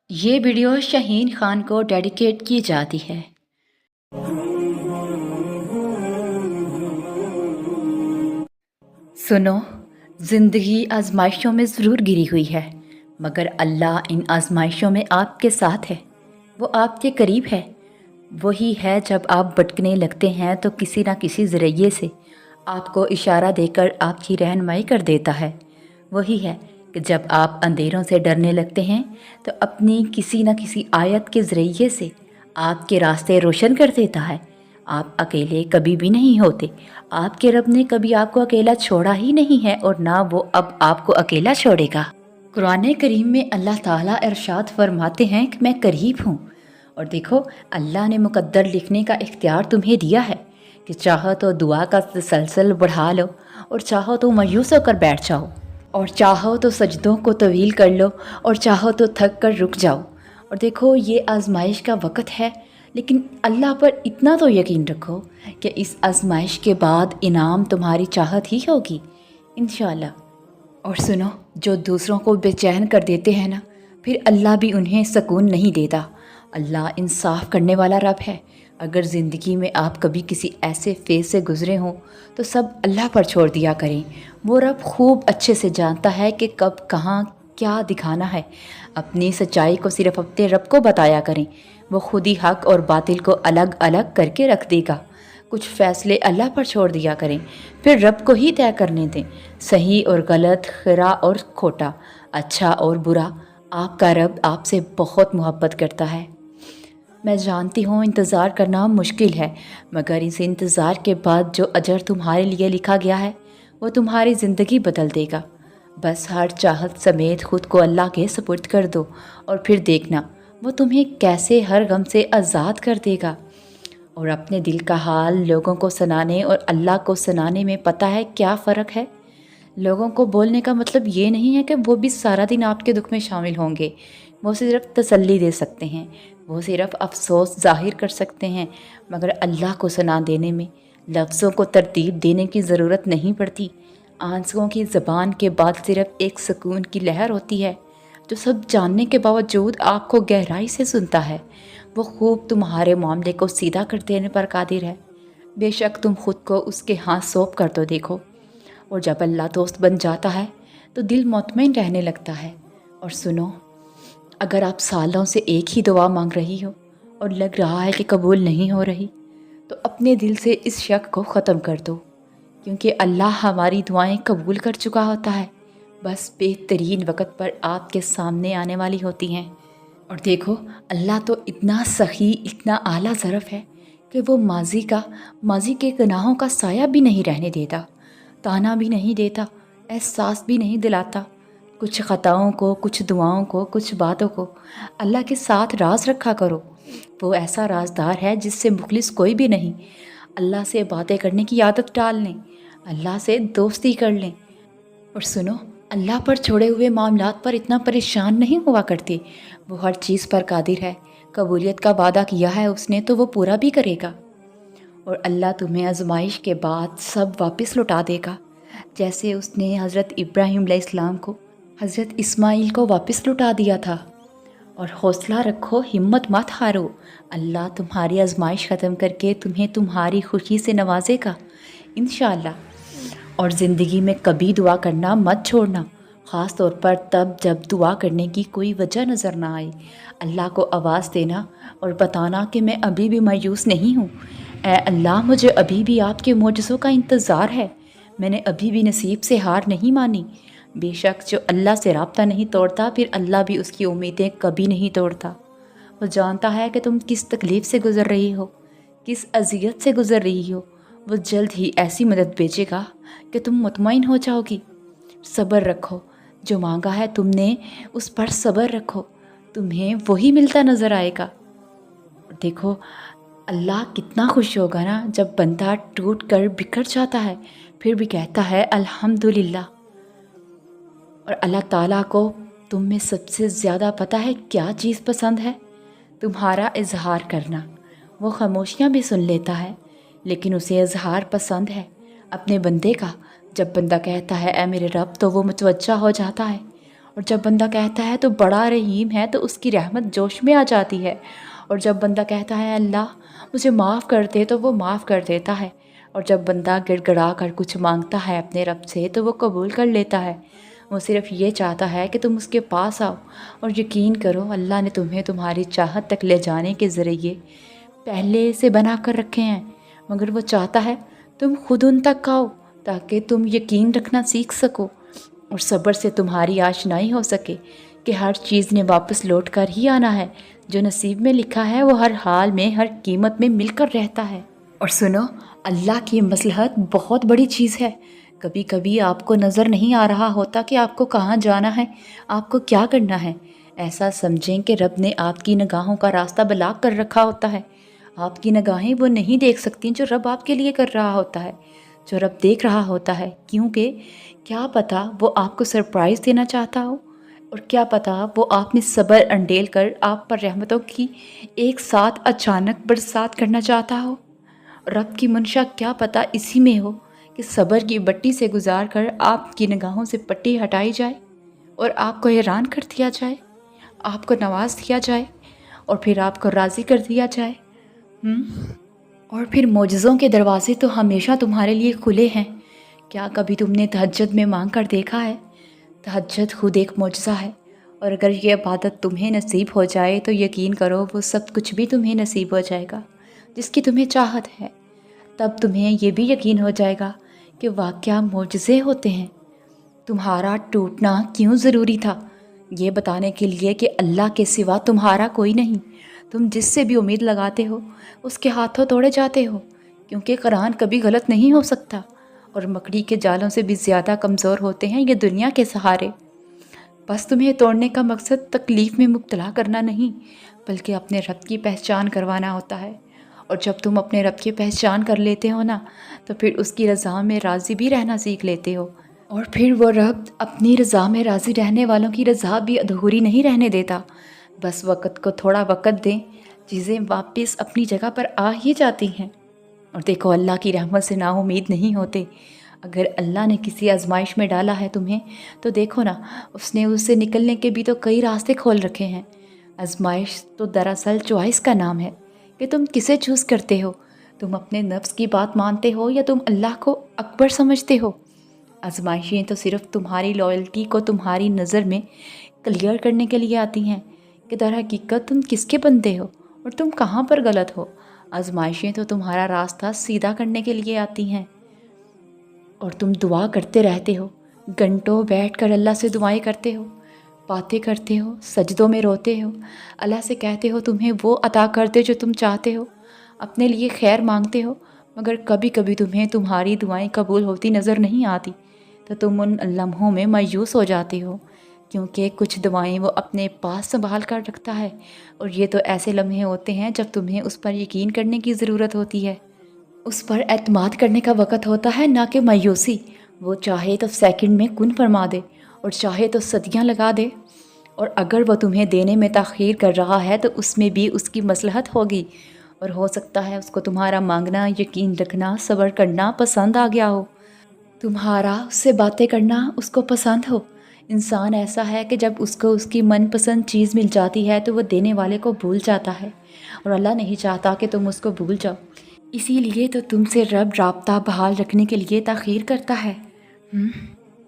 ये वीडियो शाहीन खान को डेडिकेट की जाती है। सुनो, ज़िंदगी आजमाइशों में ज़रूर घिरी हुई है, मगर अल्लाह इन आजमाइशों में आपके साथ है। वो आपके करीब है। वही है जब आप भटकने लगते हैं तो किसी न किसी ज़रिए से आपको इशारा देकर आपकी रहनुमाई कर देता है। वही है कि जब आप अंधेरों से डरने लगते हैं तो अपनी किसी न किसी आयत के ज़रिए से आपके रास्ते रोशन कर देता है। आप अकेले कभी भी नहीं होते। आपके रब ने कभी आपको अकेला छोड़ा ही नहीं है और ना वो अब आपको अकेला छोड़ेगा। कुरान करीम में अल्लाह ताला इरशाद फरमाते हैं कि मैं करीब हूँ। और देखो, अल्लाह ने मुकद्दर लिखने का इख्तियार तुम्हें दिया है कि चाहो तो दुआ का तसलसल बढ़ा लो और चाहो तो मायूस होकर बैठ जाओ और चाहो तो सजदों को तवील कर लो और चाहो तो थक कर रुक जाओ। और देखो, ये आजमाइश का वक़्त है, लेकिन अल्लाह पर इतना तो यकीन रखो कि इस आजमाइश के बाद इनाम तुम्हारी चाहत ही होगी इंशाअल्लाह। और सुनो, जो दूसरों को बेचैन कर देते हैं ना, फिर अल्लाह भी उन्हें सुकून नहीं देता। अल्लाह इंसाफ करने वाला रब है। अगर ज़िंदगी में आप कभी किसी ऐसे फेज़ से गुज़रे हों तो सब अल्लाह पर छोड़ दिया करें। वो रब खूब अच्छे से जानता है कि कब कहाँ क्या दिखाना है। अपनी सच्चाई को सिर्फ़ अपने रब को बताया करें। वो खुद ही हक़ और बातिल को अलग अलग करके रख देगा। कुछ फ़ैसले अल्लाह पर छोड़ दिया करें, फिर रब को ही तय करने दें। सही और गलत, खरा और खोटा, अच्छा और बुरा, आपका रब आपसे बहुत मोहब्बत करता है। मैं जानती हूँ इंतज़ार करना मुश्किल है, मगर इस इंतज़ार के बाद जो अजर तुम्हारे लिए लिखा गया है वो तुम्हारी ज़िंदगी बदल देगा। बस हर चाहत समेत खुद को अल्लाह के सुपुर्द कर दो और फिर देखना वो तुम्हें कैसे हर गम से आज़ाद कर देगा। और अपने दिल का हाल लोगों को सुनाने और अल्लाह को सुनाने में पता है क्या फ़र्क है? लोगों को बोलने का मतलब ये नहीं है कि वो भी सारा दिन आपके दुख में शामिल होंगे। वो सिर्फ़ तसल्ली दे सकते हैं, वो सिर्फ़ अफ़सोस ज़ाहिर कर सकते हैं, मगर अल्लाह को सुना देने में लफ्ज़ों को तरतीब देने की ज़रूरत नहीं पड़ती। आंसुओं की ज़बान के बाद सिर्फ़ एक सुकून की लहर होती है, जो सब जानने के बावजूद आपको गहराई से सुनता है। वो खूब तुम्हारे मामले को सीधा कर देने पर कादिर है। बेशक तुम खुद को उसके हाथ सौंप कर तो देखो। और जब अल्लाह दोस्त बन जाता है तो दिल मुतमईन रहने लगता है। और सुनो, अगर आप सालों से एक ही दुआ मांग रही हो और लग रहा है कि कबूल नहीं हो रही, तो अपने दिल से इस शक को ख़त्म कर दो, क्योंकि अल्लाह हमारी दुआएं कबूल कर चुका होता है। बस बेहतरीन वक़्त पर आपके सामने आने वाली होती हैं। और देखो, अल्लाह तो इतना सखी, इतना आला ज़रफ़ है कि वो माजी के गुनाहों का साया भी नहीं रहने देता, ताना भी नहीं देता, एहसास भी नहीं दिलाता। कुछ ख़ताओं को, कुछ दुआओं को, कुछ बातों को अल्लाह के साथ राज रखा करो। वो ऐसा राजदार है जिससे मुखलिस कोई भी नहीं। अल्लाह से बातें करने की आदत डाल लें, अल्लाह से दोस्ती कर लें। और सुनो, अल्लाह पर छोड़े हुए मामलात पर इतना परेशान नहीं हुआ करते। वो हर चीज़ पर कादिर है। कबूलियत का वादा किया है उसने तो वो पूरा भी करेगा। और अल्लाह तुम्हें आजमाइश के बाद सब वापस लौटा देगा, जैसे उसने हज़रत इब्राहीम अलैहिस्सलाम को, हज़रत इस्माइल को वापस लौटा दिया था। और हौसला रखो, हिम्मत मत हारो। अल्लाह तुम्हारी आजमाइश ख़त्म करके तुम्हें तुम्हारी खुशी से नवाजेगा इंशाअल्लाह। और ज़िंदगी में कभी दुआ करना मत छोड़ना, ख़ास तौर पर तब जब दुआ करने की कोई वजह नज़र ना आए। अल्लाह को आवाज़ देना और बताना कि मैं अभी भी मायूस नहीं हूँ। ऐ अल्लाह, मुझे अभी भी आपके मोजज़ों का इंतज़ार है। मैंने अभी भी नसीब से हार नहीं मानी। बेशक जो अल्लाह से राब्ता नहीं तोड़ता, फिर अल्लाह भी उसकी उम्मीदें कभी नहीं तोड़ता। वो जानता है कि तुम किस तकलीफ़ से गुज़र रही हो, किस अज़ियत से गुज़र रही हो। वो जल्द ही ऐसी मदद भेजेगा कि तुम मुतमईन हो जाओगी। सब्र रखो, जो मांगा है तुमने उस पर सब्र रखो, तुम्हें वही मिलता नज़र आएगा। देखो, अल्लाह कितना खुश होगा ना जब बंदा टूट कर बिखर जाता है फिर भी कहता है अल्हम्दुलिल्लाह। और अल्लाह ताला को तुम में सबसे ज़्यादा पता है क्या चीज़ पसंद है? तुम्हारा इजहार करना। वो खामोशियाँ भी सुन लेता है, लेकिन उसे इजहार पसंद है अपने बंदे का। जब बंदा कहता है ऐ मेरे रब, तो वो मुतवज्जा हो जाता है اور جب بندہ کہتا ہے تو بڑا رحیم ہے تو اس کی رحمت جوش میں آ جاتی ہے، اور جب بندہ کہتا ہے اللہ مجھے معاف کر دے تو وہ معاف کر دیتا ہے، اور جب بندہ گڑ گڑا کر کچھ مانگتا ہے اپنے رب سے تو وہ قبول کر لیتا ہے۔ وہ صرف یہ چاہتا ہے کہ تم اس کے پاس آؤ، اور یقین کرو اللہ نے تمہیں تمہاری چاہت تک لے جانے کے ذریعے پہلے سے بنا کر رکھے ہیں، مگر وہ چاہتا ہے تم خود ان تک آؤ تاکہ تم یقین رکھنا سیکھ سکو اور صبر سے تمہاری آشنائی ہو سکے کہ ہر چیز نے واپس لوٹ کر ہی آنا ہے، جو نصیب میں لکھا ہے وہ ہر حال میں ہر قیمت میں مل کر رہتا ہے۔ اور سنو، اللہ کی مصلحت بہت بڑی چیز ہے۔ کبھی کبھی آپ کو نظر نہیں آ رہا ہوتا کہ آپ کو کہاں جانا ہے، آپ کو کیا کرنا ہے۔ ایسا سمجھیں کہ رب نے آپ کی نگاہوں کا راستہ بلاک کر رکھا ہوتا ہے۔ آپ کی نگاہیں وہ نہیں دیکھ سکتی جو رب آپ کے لیے کر رہا ہوتا ہے، جو رب دیکھ رہا ہوتا ہے، کیونکہ کیا پتہ وہ آپ کو سرپرائز دینا چاہتا ہو، اور کیا پتہ وہ آپ میں صبر انڈیل کر آپ پر رحمتوں کی ایک ساتھ اچانک برسات کرنا چاہتا ہو۔ رب کی منشا کیا پتہ اسی میں ہو کہ صبر کی بٹی سے گزار کر آپ کی نگاہوں سے پٹی ہٹائی جائے اور آپ کو حیران کر دیا جائے، آپ کو نواز دیا جائے اور پھر آپ کو راضی کر دیا جائے۔ اور پھر معجزوں کے دروازے تو ہمیشہ تمہارے لیے کھلے ہیں۔ کیا کبھی تم نے تہجد میں مانگ کر دیکھا ہے؟ تہجد خود ایک معجزہ ہے، اور اگر یہ عبادت تمہیں نصیب ہو جائے تو یقین کرو وہ سب کچھ بھی تمہیں نصیب ہو جائے گا جس کی تمہیں چاہت ہے۔ تب تمہیں یہ بھی یقین ہو جائے گا کہ واقعہ معجزے ہوتے ہیں۔ تمہارا ٹوٹنا کیوں ضروری تھا؟ یہ بتانے کے لیے کہ اللہ کے سوا تمہارا کوئی نہیں۔ تم جس سے بھی امید لگاتے ہو اس کے ہاتھوں توڑے جاتے ہو، کیونکہ قرآن کبھی غلط نہیں ہو سکتا، اور مکڑی کے جالوں سے بھی زیادہ کمزور ہوتے ہیں یہ دنیا کے سہارے۔ بس تمہیں توڑنے کا مقصد تکلیف میں مبتلا کرنا نہیں، بلکہ اپنے رب کی پہچان کروانا ہوتا ہے، اور جب تم اپنے رب کی پہچان کر لیتے ہو نا تو پھر اس کی رضا میں راضی بھی رہنا سیکھ لیتے ہو، اور پھر وہ رب اپنی رضا میں راضی رہنے والوں کی رضا بھی ادھوری نہیں رہنے دیتا۔ بس وقت کو تھوڑا وقت دیں، چیزیں واپس اپنی جگہ پر آ ہی جاتی ہیں۔ اور دیکھو، اللہ کی رحمت سے نا امید نہیں ہوتے۔ اگر اللہ نے کسی آزمائش میں ڈالا ہے تمہیں تو دیکھو نا، اس نے اس سے نکلنے کے بھی تو کئی راستے کھول رکھے ہیں۔ آزمائش تو دراصل چوائس کا نام ہے کہ تم کسے چوز کرتے ہو۔ تم اپنے نفس کی بات مانتے ہو یا تم اللہ کو اکبر سمجھتے ہو۔ آزمائشیں تو صرف تمہاری لائلٹی کو تمہاری نظر میں کلیئر کرنے کے لیے آتی ہیں کہ در حقیقت تم کس کے بندے ہو اور تم کہاں پر غلط ہو۔ آزمائشیں تو تمہارا راستہ سیدھا کرنے کے لیے آتی ہیں، اور تم دعا کرتے رہتے ہو، گھنٹوں بیٹھ کر اللہ سے دعائیں کرتے ہو، باتیں کرتے ہو، سجدوں میں روتے ہو، اللہ سے کہتے ہو تمہیں وہ عطا کر دے جو تم چاہتے ہو، اپنے لیے خیر مانگتے ہو، مگر کبھی کبھی تمہیں تمہاری دعائیں قبول ہوتی نظر نہیں آتی تو تم ان لمحوں میں مایوس ہو جاتے ہو، کیونکہ کچھ دعائیں وہ اپنے پاس سنبھال کر رکھتا ہے، اور یہ تو ایسے لمحے ہوتے ہیں جب تمہیں اس پر یقین کرنے کی ضرورت ہوتی ہے، اس پر اعتماد کرنے کا وقت ہوتا ہے، نہ کہ مایوسی۔ وہ چاہے تو سیکنڈ میں کن فرما دے اور چاہے تو صدیاں لگا دے، اور اگر وہ تمہیں دینے میں تاخیر کر رہا ہے تو اس میں بھی اس کی مصلحت ہوگی، اور ہو سکتا ہے اس کو تمہارا مانگنا، یقین رکھنا، صبر کرنا پسند آ گیا ہو، تمہارا اس سے باتیں کرنا اس کو پسند ہو۔ انسان ایسا ہے کہ جب اس کو اس کی من پسند چیز مل جاتی ہے تو وہ دینے والے کو بھول جاتا ہے، اور اللہ نہیں چاہتا کہ تم اس کو بھول جاؤ، اسی لیے تو تم سے رب رابطہ بحال رکھنے کے لیے تاخیر کرتا ہے۔